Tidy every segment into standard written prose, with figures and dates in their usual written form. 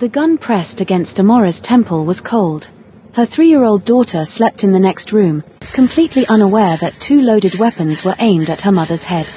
The gun pressed against Amora's temple was cold. Her 3-year-old daughter slept in the next room, completely unaware that 2 loaded weapons were aimed at her mother's head.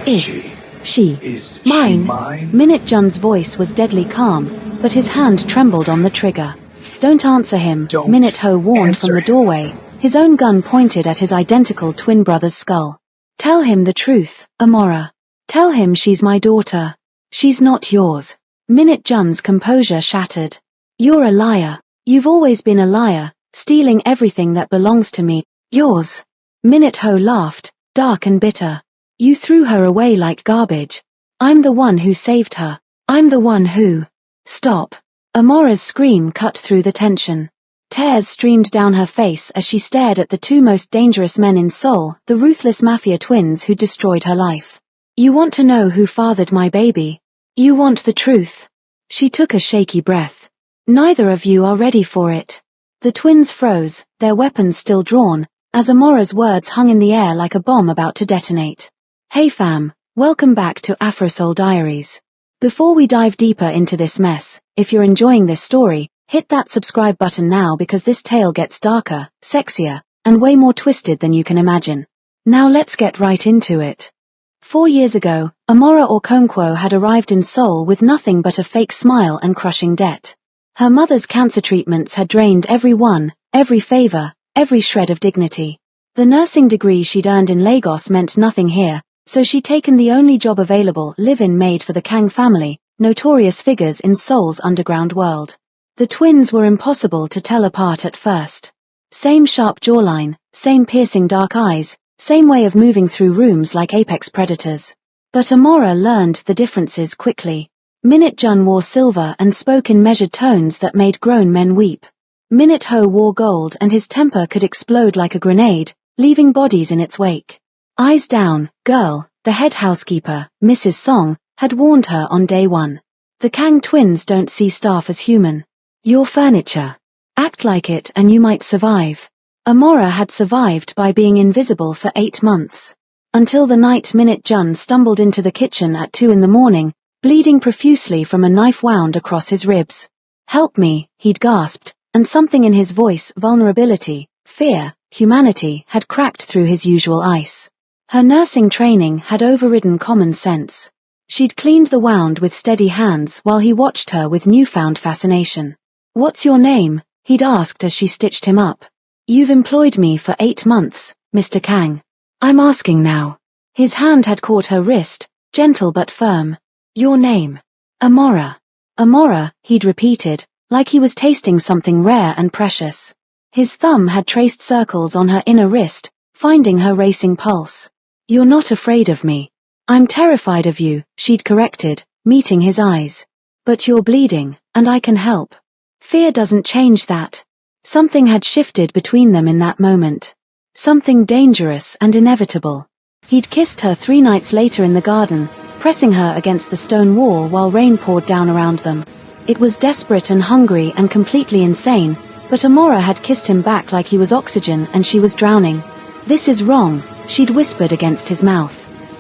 Is she mine? Minute Jun's voice was deadly calm, but his hand trembled on the trigger. Don't answer him, Minute Ho warned from the doorway, his own gun pointed at his identical twin brother's skull. Tell him the truth, Amora. Tell him she's my daughter. She's not yours. Minute Jun's composure shattered. You're a liar. You've always been a liar, stealing everything that belongs to me, yours. Minute Ho laughed, dark and bitter. You threw her away like garbage. I'm the one who saved her. I'm the one who... Stop. Amora's scream cut through the tension. Tears streamed down her face as she stared at the 2 most dangerous men in Seoul, the ruthless Mafia twins who destroyed her life. You want to know who fathered my baby? You want the truth? She took a shaky breath. Neither of you are ready for it. The twins froze, their weapons still drawn, as Amora's words hung in the air like a bomb about to detonate. Hey fam, welcome back to Afro Soul Diaries. Before we dive deeper into this mess, if you're enjoying this story, hit that subscribe button now because this tale gets darker, sexier, and way more twisted than you can imagine. Now let's get right into it. 4 years ago, Amora Okonkwo had arrived in Seoul with nothing but a fake smile and crushing debt. Her mother's cancer treatments had drained every favor, every shred of dignity. The nursing degree she'd earned in Lagos meant nothing here, so she'd taken the only job available live-in maid for the Kang family, notorious figures in Seoul's underground world. The twins were impossible to tell apart at first. Same sharp jawline, same piercing dark eyes, same way of moving through rooms like apex predators. But Amora learned the differences quickly. Minute Jun wore silver and spoke in measured tones that made grown men weep. Minute Ho wore gold and his temper could explode like a grenade, leaving bodies in its wake. Eyes down, girl, the head housekeeper, Mrs. Song, had warned her on day 1. The Kang twins don't see staff as human. You're furniture. Act like it and you might survive. Amora had survived by being invisible for 8 months. Until the night Minute Jun stumbled into the kitchen at 2 in the morning, bleeding profusely from a knife wound across his ribs. Help me, he'd gasped, and something in his voice, vulnerability, fear, humanity, had cracked through his usual ice. Her nursing training had overridden common sense. She'd cleaned the wound with steady hands while he watched her with newfound fascination. What's your name? He'd asked as she stitched him up. You've employed me for 8 months, Mr. Kang. I'm asking now. His hand had caught her wrist, gentle but firm. Your name? Amora. Amora, he'd repeated, like he was tasting something rare and precious. His thumb had traced circles on her inner wrist, finding her racing pulse. You're not afraid of me. I'm terrified of you, she'd corrected, meeting his eyes. But you're bleeding, and I can help. Fear doesn't change that. Something had shifted between them in that moment. Something dangerous and inevitable. He'd kissed her 3 nights later in the garden, pressing her against the stone wall while rain poured down around them. It was desperate and hungry and completely insane, but Amora had kissed him back like he was oxygen and she was drowning. This is wrong, she'd whispered against his mouth.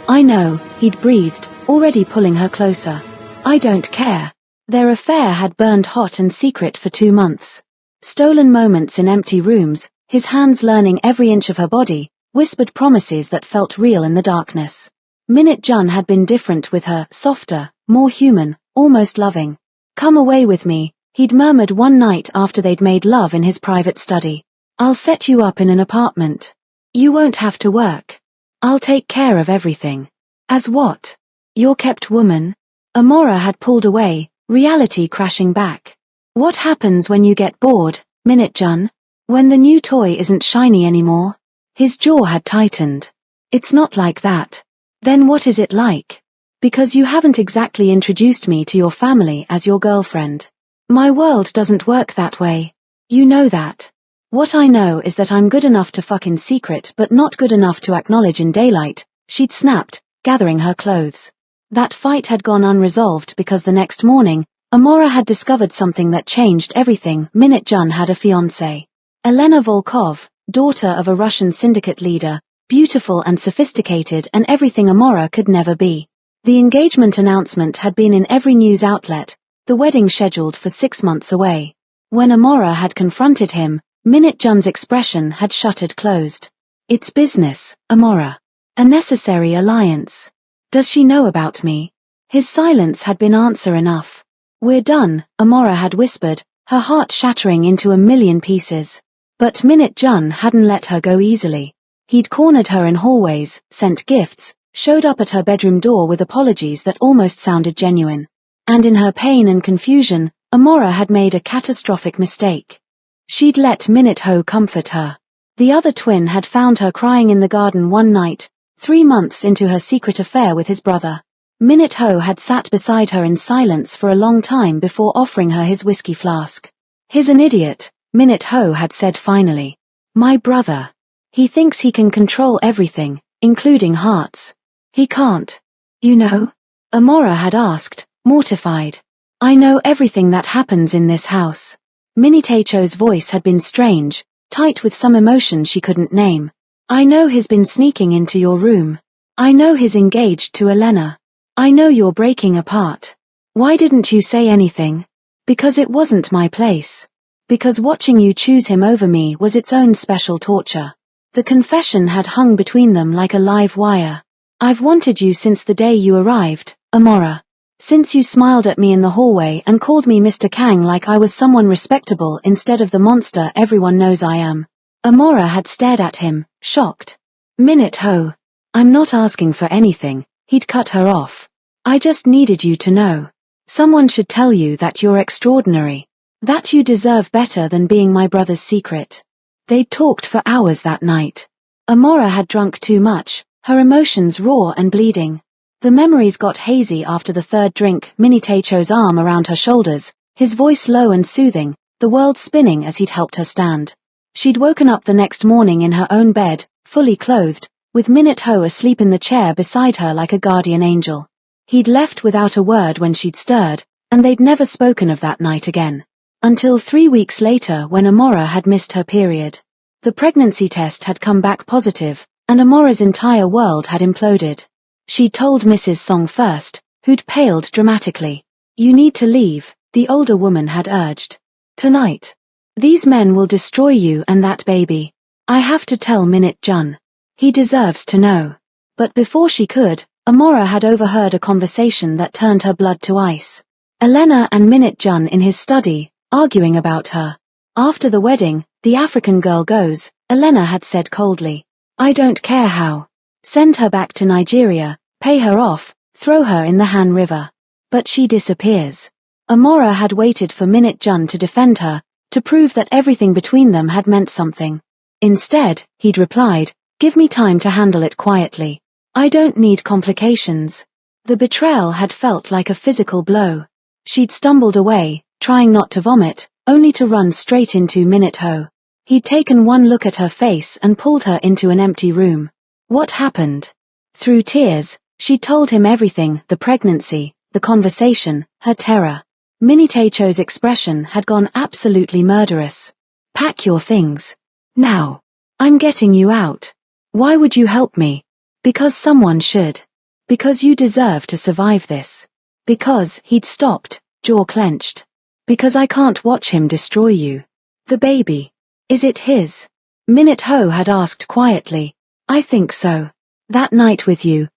I know, he'd breathed, already pulling her closer. I don't care. Their affair had burned hot and secret for 2 months. Stolen moments in empty rooms, his hands learning every inch of her body, whispered promises that felt real in the darkness. Minute Jun had been different with her, softer, more human, almost loving. Come away with me, he'd murmured one night after they'd made love in his private study. I'll set you up in an apartment. You won't have to work. I'll take care of everything. As what? Your kept woman? Amora had pulled away, reality crashing back. What happens when you get bored, Minute Jun? When the new toy isn't shiny anymore? His jaw had tightened. It's not like that. Then what is it like? Because you haven't exactly introduced me to your family as your girlfriend. My world doesn't work that way. You know that. What I know is that I'm good enough to fuck in secret but not good enough to acknowledge in daylight, she'd snapped, gathering her clothes. That fight had gone unresolved because the next morning, Amora had discovered something that changed everything. Minute Jun had a fiancée. Elena Volkov, daughter of a Russian syndicate leader, beautiful and sophisticated and everything Amora could never be. The engagement announcement had been in every news outlet, the wedding scheduled for 6 months away. When Amora had confronted him, Minute Jun's expression had shuttered closed. It's business, Amora. A necessary alliance. Does she know about me? His silence had been answer enough. We're done, Amora had whispered, her heart shattering into a million pieces. But Minute Jun hadn't let her go easily. He'd cornered her in hallways, sent gifts, showed up at her bedroom door with apologies that almost sounded genuine. And in her pain and confusion, Amora had made a catastrophic mistake. She'd let Minute Ho comfort her. The other twin had found her crying in the garden one night, 3 months into her secret affair with his brother. Minute Ho had sat beside her in silence for a long time before offering her his whiskey flask. He's an idiot, Minute Ho had said finally. My brother. He thinks he can control everything, including hearts. He can't. You know? Amora had asked, mortified. I know everything that happens in this house. Minute Cho's voice had been strange, tight with some emotion she couldn't name. I know he's been sneaking into your room. I know he's engaged to Elena. I know you're breaking apart. Why didn't you say anything? Because it wasn't my place. Because watching you choose him over me was its own special torture. The confession had hung between them like a live wire. I've wanted you since the day you arrived, Amora. Since you smiled at me in the hallway and called me Mr. Kang like I was someone respectable instead of the monster everyone knows I am. Amora had stared at him, shocked. Minute Ho. I'm not asking for anything, he'd cut her off. I just needed you to know. Someone should tell you that you're extraordinary. That you deserve better than being my brother's secret. They'd talked for hours that night. Amora had drunk too much, her emotions raw and bleeding. The memories got hazy after the third drink. Minute Cho's arm around her shoulders, his voice low and soothing, the world spinning as he'd helped her stand. She'd woken up the next morning in her own bed, fully clothed, with Minute Ho asleep in the chair beside her like a guardian angel. He'd left without a word when she'd stirred, and they'd never spoken of that night again. Until 3 weeks later when Amora had missed her period. The pregnancy test had come back positive, and Amora's entire world had imploded. She told Mrs. Song first, who'd paled dramatically. You need to leave, the older woman had urged. Tonight. These men will destroy you and that baby. I have to tell Minute Jun. He deserves to know. But before she could, Amora had overheard a conversation that turned her blood to ice. Elena and Minute Jun in his study, arguing about her. After the wedding, the African girl goes, Elena had said coldly. I don't care how. Send her back to Nigeria, pay her off, throw her in the Han River. But she disappears. Amora had waited for Minute Jun to defend her, to prove that everything between them had meant something. Instead, he'd replied, give me time to handle it quietly. I don't need complications. The betrayal had felt like a physical blow. She'd stumbled away, trying not to vomit, only to run straight into Minute Ho. He'd taken one look at her face and pulled her into an empty room. What happened? Through tears, she told him everything, the pregnancy, the conversation, her terror. Minute Cho's expression had gone absolutely murderous. Pack your things. Now. I'm getting you out. Why would you help me? Because someone should. Because you deserve to survive this. Because he'd stopped, jaw clenched. Because I can't watch him destroy you. The baby. Is it his? Minute Ho had asked quietly. I think so. That night with you,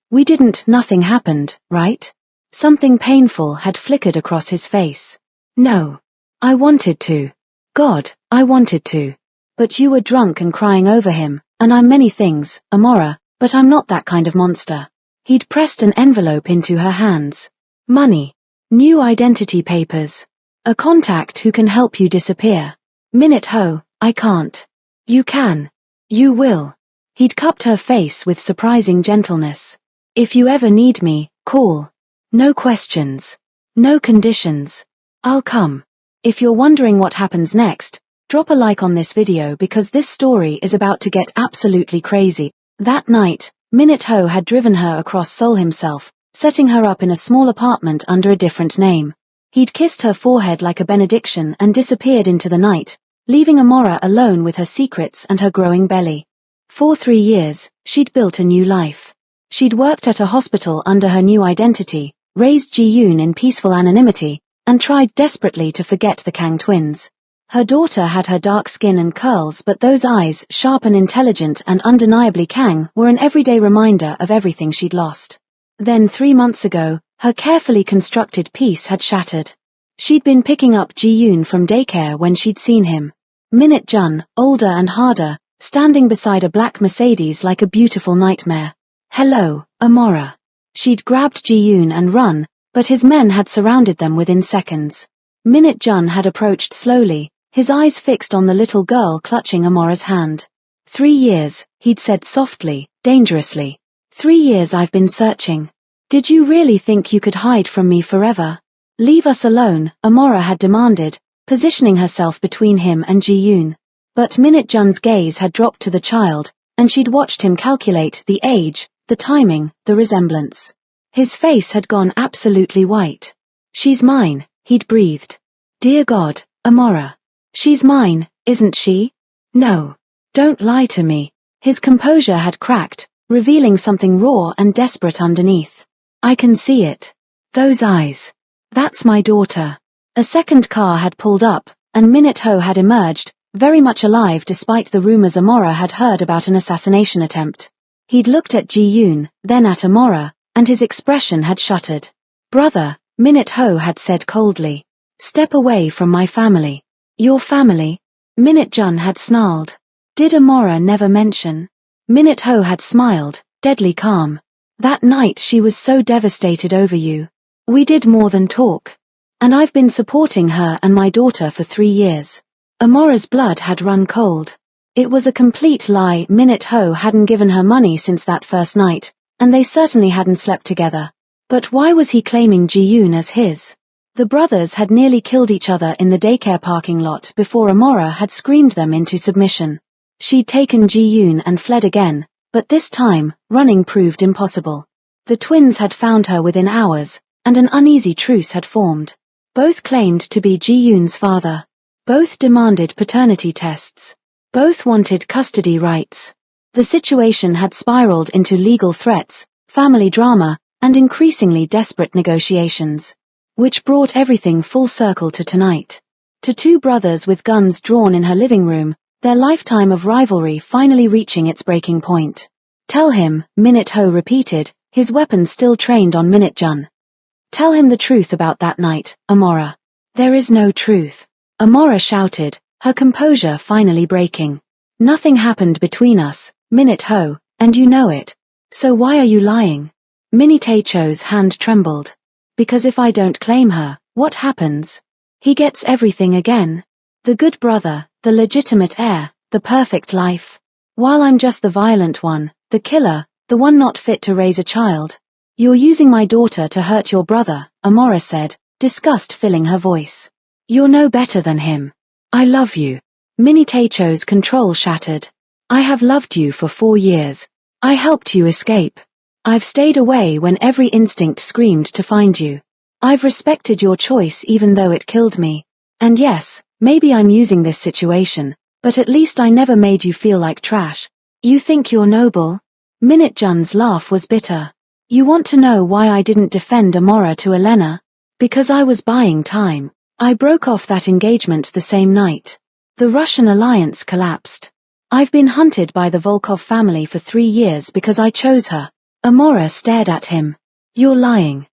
nothing happened, right? Something painful had flickered across his face. No. I wanted to. God, I wanted to. But you were drunk and crying over him, and I'm many things, Amora, but I'm not that kind of monster. He'd pressed an envelope into her hands. Money. New identity papers. A contact who can help you disappear. Minute Ho, I can't. You can. You will. He'd cupped her face with surprising gentleness. If you ever need me, call. No questions. No conditions. I'll come. If you're wondering what happens next, drop a like on this video because this story is about to get absolutely crazy. That night, Minute Ho had driven her across Seoul himself, setting her up in a small apartment under a different name. He'd kissed her forehead like a benediction and disappeared into the night, leaving Amora alone with her secrets and her growing belly. For 3 years, she'd built a new life. She'd worked at a hospital under her new identity, raised Ji-yoon in peaceful anonymity, and tried desperately to forget the Kang twins. Her daughter had her dark skin and curls, but those eyes, sharp and intelligent and undeniably Kang, were an everyday reminder of everything she'd lost. Then 3 months ago, her carefully constructed peace had shattered. She'd been picking up Ji-yoon from daycare when she'd seen him. Minute Jun, older and harder, standing beside a black Mercedes like a beautiful nightmare. "Hello, Amora." She'd grabbed Ji-yoon and run, but his men had surrounded them within seconds. Minute Jun had approached slowly, his eyes fixed on the little girl clutching Amora's hand. 3 years, he'd said softly, dangerously. 3 years I've been searching. Did you really think you could hide from me forever? Leave us alone, Amora had demanded, positioning herself between him and Ji-yoon. But Minute Jun's gaze had dropped to the child, and she'd watched him calculate the age, the timing, the resemblance. His face had gone absolutely white. "She's mine," he'd breathed. "Dear God, Amora. She's mine, isn't she? No. Don't lie to me." His composure had cracked, revealing something raw and desperate underneath. "I can see it. Those eyes. That's my daughter." A second car had pulled up, and Minute Ho had emerged, very much alive despite the rumors Amora had heard about an assassination attempt. He'd looked at Ji-yoon, then at Amora, and his expression had shuttered. "Brother," Minute Ho had said coldly. "Step away from my family." "Your family?" Minute Jun had snarled. "Did Amora never mention?" Minute Ho had smiled, deadly calm. "That night she was so devastated over you. We did more than talk. And I've been supporting her and my daughter for 3 years." Amora's blood had run cold. It was a complete lie. Minute Ho hadn't given her money since that first night, and they certainly hadn't slept together. But why was he claiming Ji-yoon as his? The brothers had nearly killed each other in the daycare parking lot before Amora had screamed them into submission. She'd taken Ji-yoon and fled again, but this time, running proved impossible. The twins had found her within hours, and an uneasy truce had formed. Both claimed to be Ji-yoon's father. Both demanded paternity tests. Both wanted custody rights. The situation had spiraled into legal threats, family drama, and increasingly desperate negotiations. Which brought everything full circle to tonight. To 2 brothers with guns drawn in her living room, their lifetime of rivalry finally reaching its breaking point. "Tell him," Minute Ho repeated, his weapon still trained on Minute Jun. "Tell him the truth about that night, Amora." "There is no truth," Amora shouted, her composure finally breaking. "Nothing happened between us, Minute Ho, and you know it. So why are you lying?" Minute Cho's hand trembled. "Because if I don't claim her, what happens? He gets everything again. The good brother, the legitimate heir, the perfect life. While I'm just the violent one, the killer, the one not fit to raise a child. You're using my daughter to hurt your brother," Amora said, disgust filling her voice. "You're no better than him. I love you." Minute Cho's control shattered. "I have loved you for 4 years. I helped you escape. I've stayed away when every instinct screamed to find you. I've respected your choice even though it killed me. And yes, maybe I'm using this situation, but at least I never made you feel like trash. You think you're noble?" Minute Jun's laugh was bitter. "You want to know why I didn't defend Amora to Elena? Because I was buying time. I broke off that engagement the same night. The Russian alliance collapsed. I've been hunted by the Volkov family for 3 years because I chose her." Amora stared at him. "You're lying.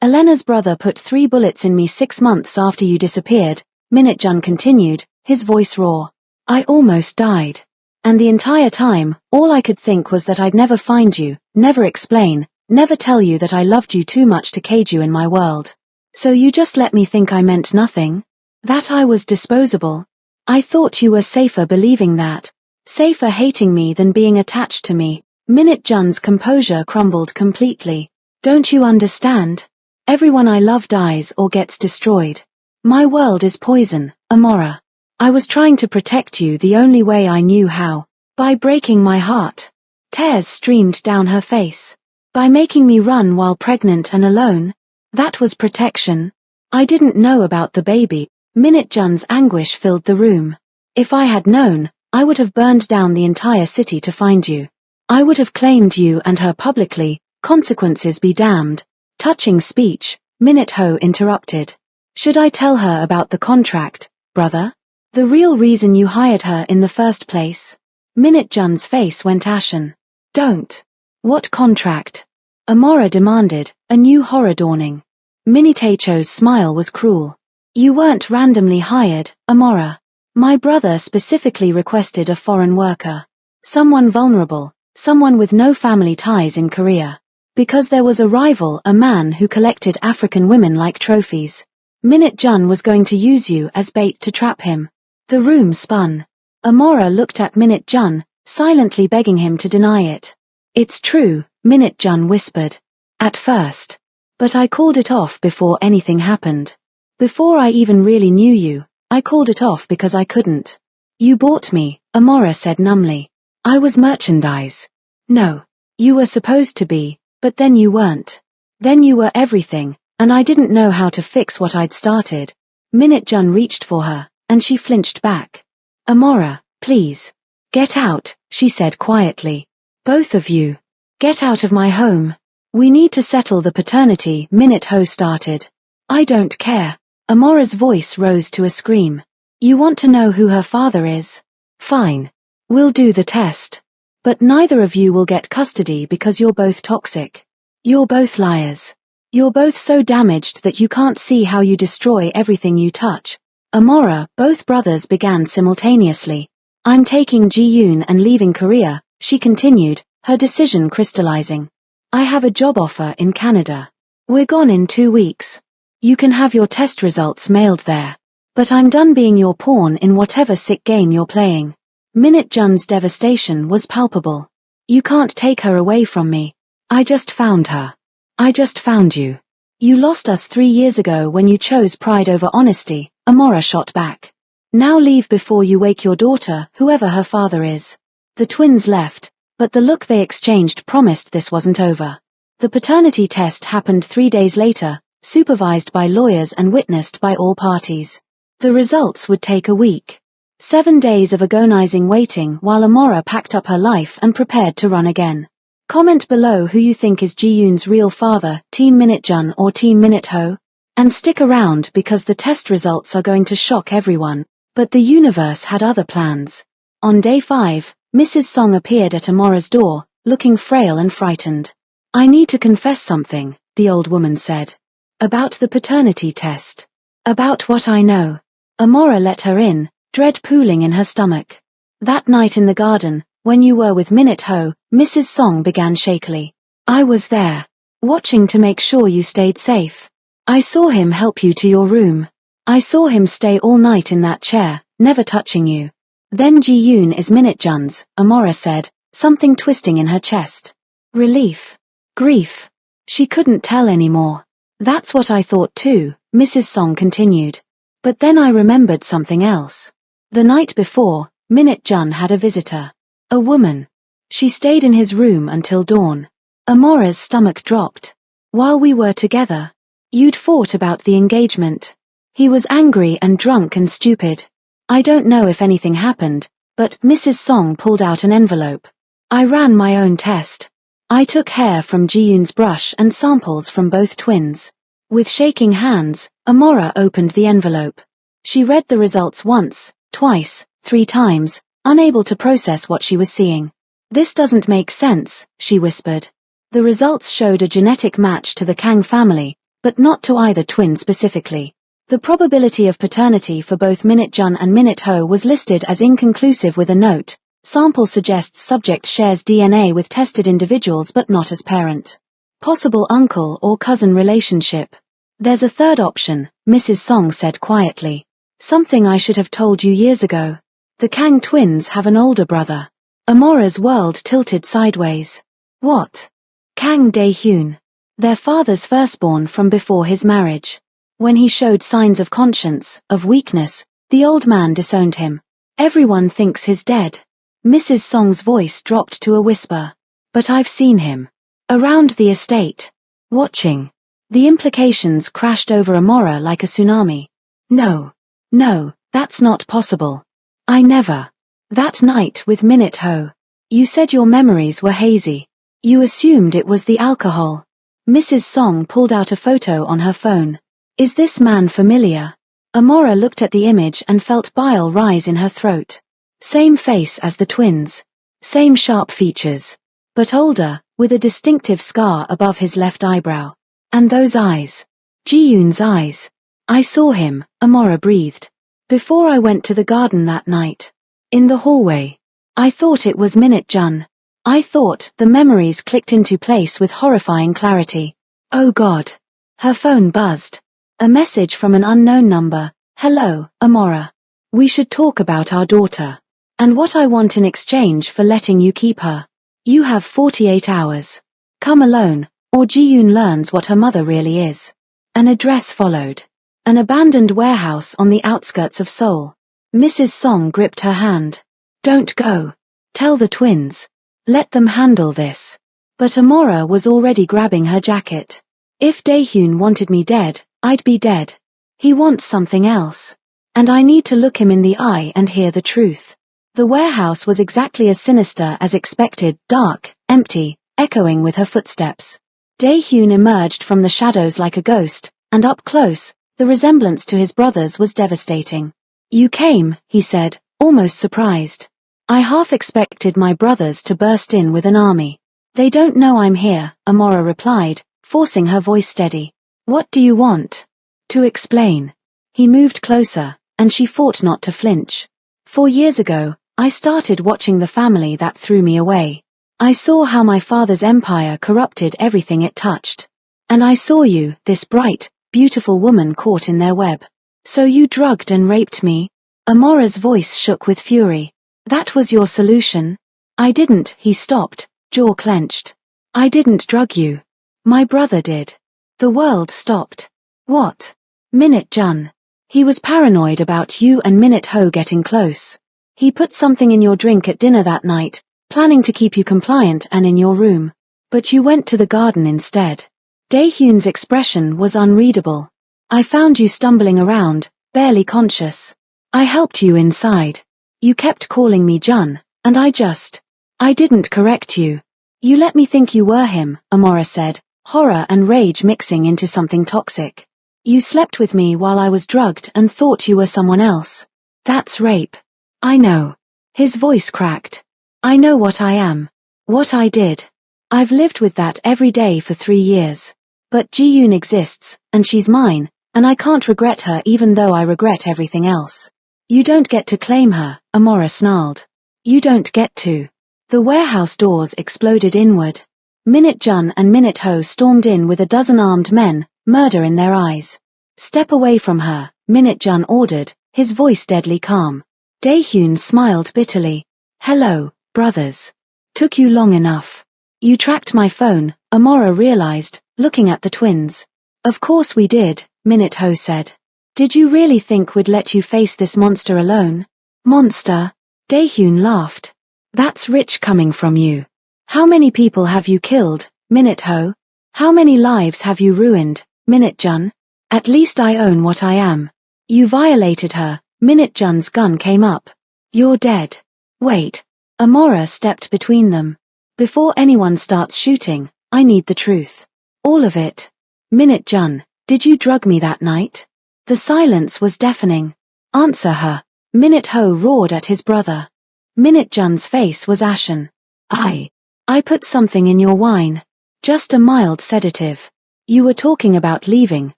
Elena's brother put 3 bullets in me 6 months after you disappeared," Minute Jun continued, his voice raw. "I almost died. And the entire time, all I could think was that I'd never find you, never explain, never tell you that I loved you too much to cage you in my world. So you just let me think I meant nothing? That I was disposable? I thought you were safer believing that. Safer hating me than being attached to me." Minute Jun's composure crumbled completely. "Don't you understand? Everyone I love dies or gets destroyed. My world is poison, Amora. I was trying to protect you the only way I knew how. By breaking my heart." Tears streamed down her face. "By making me run while pregnant and alone. That was protection. I didn't know about the baby." Minute Jun's anguish filled the room. "If I had known, I would have burned down the entire city to find you. I would have claimed you and her publicly, consequences be damned." Touching speech, Minute Ho interrupted. Should I tell her about the contract, brother? The real reason you hired her in the first place? Minute Jun's face went ashen. Don't. What contract? Amora demanded, a new horror dawning. Minitecho's smile was cruel. You weren't randomly hired, Amora. My brother specifically requested a foreign worker. Someone vulnerable, someone with no family ties in Korea. Because there was a rival, a man who collected African women like trophies. Minute Jun was going to use you as bait to trap him. The room spun. Amora looked at Minute Jun, silently begging him to deny it. It's true, Minute Jun whispered. At first. But I called it off before anything happened. Before I even really knew you, I called it off because I couldn't. You bought me, Amora said numbly. I was merchandise. No. You were supposed to be, but then you weren't. Then you were everything, and I didn't know how to fix what I'd started. Minute Jun reached for her, and she flinched back. Amora, please. Get out, she said quietly. Both of you. Get out of my home. We need to settle the paternity, Minute Ho started. I don't care. Amora's voice rose to a scream. You want to know who her father is? Fine. We'll do the test. But neither of you will get custody because you're both toxic. You're both liars. You're both so damaged that you can't see how you destroy everything you touch. Amora, both brothers began simultaneously. I'm taking Ji-yoon and leaving Korea, she continued, her decision crystallizing. I have a job offer in Canada. We're gone in 2 weeks. You can have your test results mailed there. But I'm done being your pawn in whatever sick game you're playing. Minute Jun's devastation was palpable. You can't take her away from me. I just found her. I just found you. You lost us 3 years ago when you chose pride over honesty, Amora shot back. Now leave before you wake your daughter, whoever her father is. The twins left, but the look they exchanged promised this wasn't over. The paternity test happened 3 days later, supervised by lawyers and witnessed by all parties. The results would take a week. 7 days of agonizing waiting while Amora packed up her life and prepared to run again. Comment below who you think is Ji-yoon's real father, Team Minute Jun or Team Minute Ho. And stick around because the test results are going to shock everyone. But the universe had other plans. On day 5, Mrs. Song appeared at Amora's door, looking frail and frightened. I need to confess something, the old woman said. About the paternity test. About what I know. Amora let her in, dread pooling in her stomach. That night in the garden, when you were with Minute Ho, Mrs. Song began shakily. I was there, watching to make sure you stayed safe. I saw him help you to your room. I saw him stay all night in that chair, never touching you. Then Ji-yoon is Minute Jun's, Amora said, something twisting in her chest. Relief. Grief. She couldn't tell anymore. That's what I thought too, Mrs. Song continued. But then I remembered something else. The night before, Minute Jun had a visitor. A woman. She stayed in his room until dawn. Amora's stomach dropped. While we were together. You'd fought about the engagement. He was angry and drunk and stupid. I don't know if anything happened, but Mrs. Song pulled out an envelope. I ran my own test. I took hair from Ji-yoon's brush and samples from both twins. With shaking hands, Amora opened the envelope. She read the results once, twice, 3 times, unable to process what she was seeing. This doesn't make sense, she whispered. The results showed a genetic match to the Kang family, but not to either twin specifically. The probability of paternity for both Minute Jun and Minute Ho was listed as inconclusive with a note. Sample suggests subject shares DNA with tested individuals but not as parent. Possible uncle or cousin relationship. There's a third option, Mrs. Song said quietly. Something I should have told you years ago. The Kang twins have an older brother. Amora's world tilted sideways. What? Kang Dae-hyun. Their father's firstborn from before his marriage. When he showed signs of conscience, of weakness, the old man disowned him. Everyone thinks he's dead. Mrs. Song's voice dropped to a whisper. But I've seen him. Around the estate. Watching. The implications crashed over Amora like a tsunami. No. No, that's not possible. I never. That night with Minute Ho. You said your memories were hazy. You assumed it was the alcohol. Mrs. Song pulled out a photo on her phone. Is this man familiar? Amora looked at the image and felt bile rise in her throat. Same face as the twins. Same sharp features. But older, with a distinctive scar above his left eyebrow. And those eyes. Ji-yoon's eyes. I saw him, Amora breathed. Before I went to the garden that night. In the hallway. I thought it was Minute-jun. I thought the memories clicked into place with horrifying clarity. Oh God. Her phone buzzed. A message from an unknown number. Hello, Amora. We should talk about our daughter. And what I want in exchange for letting you keep her. You have 48 hours. Come alone, or Ji-yoon learns what her mother really is. An address followed. An abandoned warehouse on the outskirts of Seoul. Mrs. Song gripped her hand. Don't go. Tell the twins. Let them handle this. But Amora was already grabbing her jacket. If Daehyun wanted me dead, I'd be dead. He wants something else. And I need to look him in the eye and hear the truth. The warehouse was exactly as sinister as expected, dark, empty, echoing with her footsteps. Daehyun emerged from the shadows like a ghost, and up close, the resemblance to his brothers was devastating. You came, he said, almost surprised. I half expected my brothers to burst in with an army. They don't know I'm here, Amora replied, forcing her voice steady. What do you want? To explain. He moved closer, and she fought not to flinch. 4 years ago, I started watching the family that threw me away. I saw how my father's empire corrupted everything it touched. And I saw you, this bright, beautiful woman caught in their web. So you drugged and raped me? Amora's voice shook with fury. That was your solution? I didn't, he stopped, jaw clenched. I didn't drug you. My brother did. The world stopped. What? Minute-jun. He was paranoid about you and Minute-ho getting close. He put something in your drink at dinner that night, planning to keep you compliant and in your room. But you went to the garden instead. Daehyun's expression was unreadable. I found you stumbling around, barely conscious. I helped you inside. You kept calling me Jun, and I didn't correct you. You let me think you were him, Amora said, horror and rage mixing into something toxic. You slept with me while I was drugged and thought you were someone else. That's rape. I know. His voice cracked. I know what I am. What I did. I've lived with that every day for 3 years. But Ji-yoon exists, and she's mine, and I can't regret her even though I regret everything else. You don't get to claim her, Amora snarled. You don't get to. The warehouse doors exploded inward. Minute-jun and Minute-ho stormed in with a dozen armed men, murder in their eyes. Step away from her, Minute-jun ordered, his voice deadly calm. Daehyun smiled bitterly. Hello, brothers. Took you long enough. You tracked my phone, Amora realized, looking at the twins. Of course we did, Minute-ho said. Did you really think we'd let you face this monster alone? Monster? Daehyun laughed. That's rich coming from you. How many people have you killed, Minute-ho? How many lives have you ruined, Minute-jun? At least I own what I am. You violated her, Minute-jun's gun came up. You're dead. Wait. Amora stepped between them. Before anyone starts shooting, I need the truth. All of it. Minute-jun, did you drug me that night? The silence was deafening. Answer her. Minute-ho roared at his brother. Minute-jun's face was ashen. I put something in your wine. Just a mild sedative. You were talking about leaving,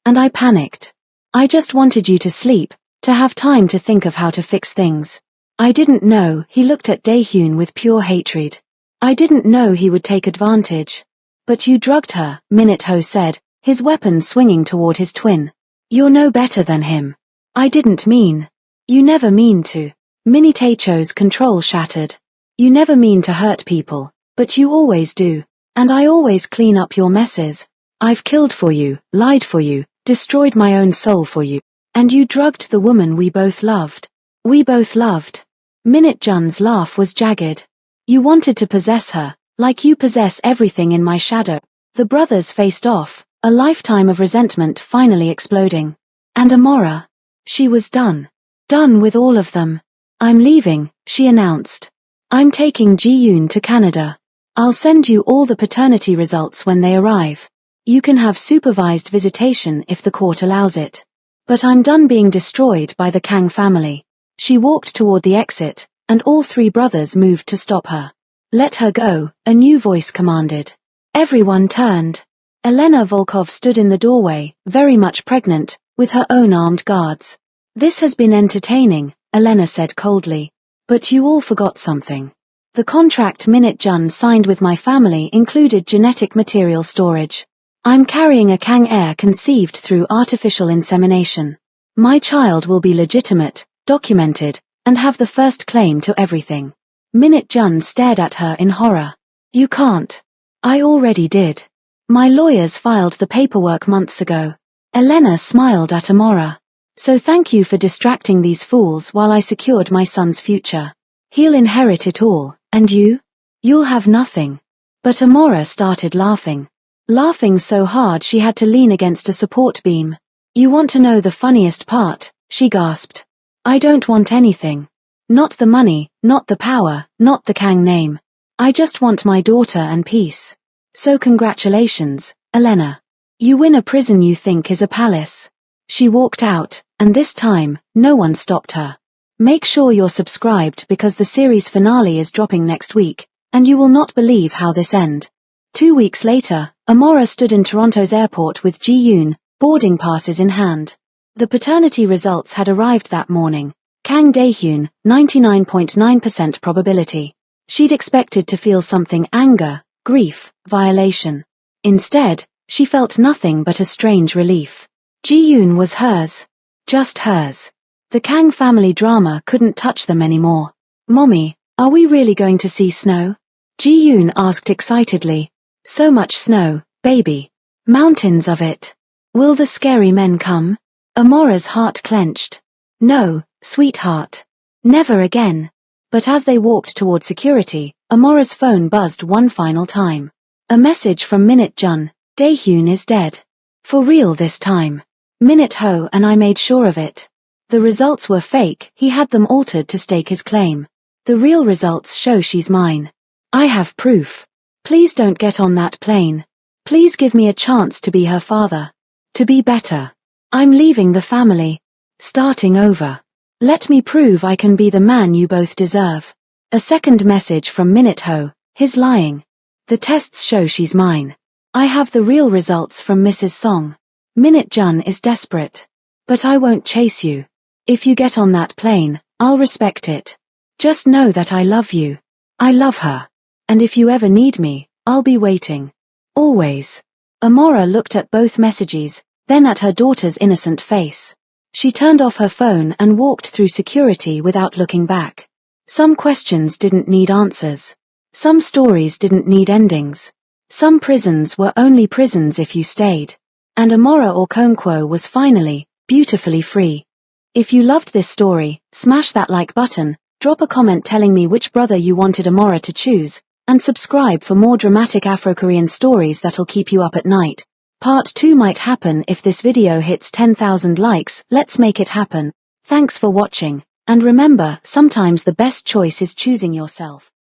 and I panicked. I just wanted you to sleep, to have time to think of how to fix things. I didn't know. He looked at Daehyun with pure hatred. I didn't know he would take advantage. But you drugged her, Minute-ho said, his weapon swinging toward his twin. You're no better than him. I didn't mean. You never mean to. Minute-cho's control shattered. You never mean to hurt people, but you always do. And I always clean up your messes. I've killed for you, lied for you, destroyed my own soul for you. And you drugged the woman we both loved. We both loved. Minute-jun's laugh was jagged. You wanted to possess her, like you possess everything in my shadow. The brothers faced off, a lifetime of resentment finally exploding. And Amora? She was done. Done with all of them. I'm leaving, she announced. I'm taking Ji-yoon to Canada. I'll send you all the paternity results when they arrive. You can have supervised visitation if the court allows it. But I'm done being destroyed by the Kang family. She walked toward the exit, and all three brothers moved to stop her. Let her go, a new voice commanded. Everyone turned. Elena Volkov stood in the doorway, very much pregnant, with her own armed guards. This has been entertaining, Elena said coldly. But you all forgot something. The contract Minute Jun signed with my family included genetic material storage. I'm carrying a Kang heir conceived through artificial insemination. My child will be legitimate, documented, and have the first claim to everything. Minute Jun stared at her in horror. You can't. I already did. My lawyers filed the paperwork months ago. Elena smiled at Amora. So thank you for distracting these fools while I secured my son's future. He'll inherit it all, and you? You'll have nothing. But Amora started laughing. Laughing so hard she had to lean against a support beam. You want to know the funniest part, she gasped. I don't want anything. Not the money, not the power, not the Kang name. I just want my daughter and peace. So congratulations, Elena. You win a prison you think is a palace. She walked out, and this time, no one stopped her. Make sure you're subscribed because the series finale is dropping next week, and you will not believe how this ends. 2 weeks later, Amora stood in Toronto's airport with Ji-yoon, boarding passes in hand. The paternity results had arrived that morning. Kang Dae-hyun, 99.9% probability. She'd expected to feel something: anger, grief, violation. Instead, she felt nothing but a strange relief. Ji-yoon was hers. Just hers. The Kang family drama couldn't touch them anymore. Mommy, are we really going to see snow? Ji-yoon asked excitedly. So much snow, baby. Mountains of it. Will the scary men come? Amora's heart clenched. No, sweetheart. Never again. But as they walked toward security, Amora's phone buzzed one final time. A message from Minute Jun. Dae-hyun is dead. For real this time. Minute Ho and I made sure of it. The results were fake, he had them altered to stake his claim. The real results show she's mine. I have proof. Please don't get on that plane. Please give me a chance to be her father. To be better. I'm leaving the family. Starting over. Let me prove I can be the man you both deserve. A second message from Minute Ho. His lying. The tests show she's mine. I have the real results from Mrs. Song. Minute Jun is desperate. But I won't chase you. If you get on that plane, I'll respect it. Just know that I love you. I love her. And if you ever need me, I'll be waiting. Always. Amora looked at both messages, then at her daughter's innocent face. She turned off her phone and walked through security without looking back. Some questions didn't need answers. Some stories didn't need endings. Some prisons were only prisons if you stayed. And Amora Okonkwo was finally, beautifully free. If you loved this story, smash that like button, drop a comment telling me which brother you wanted Amora to choose, and subscribe for more dramatic Afro-Korean stories that'll keep you up at night. Part 2 might happen if this video hits 10,000 likes. Let's make it happen. Thanks for watching, and remember, sometimes the best choice is choosing yourself.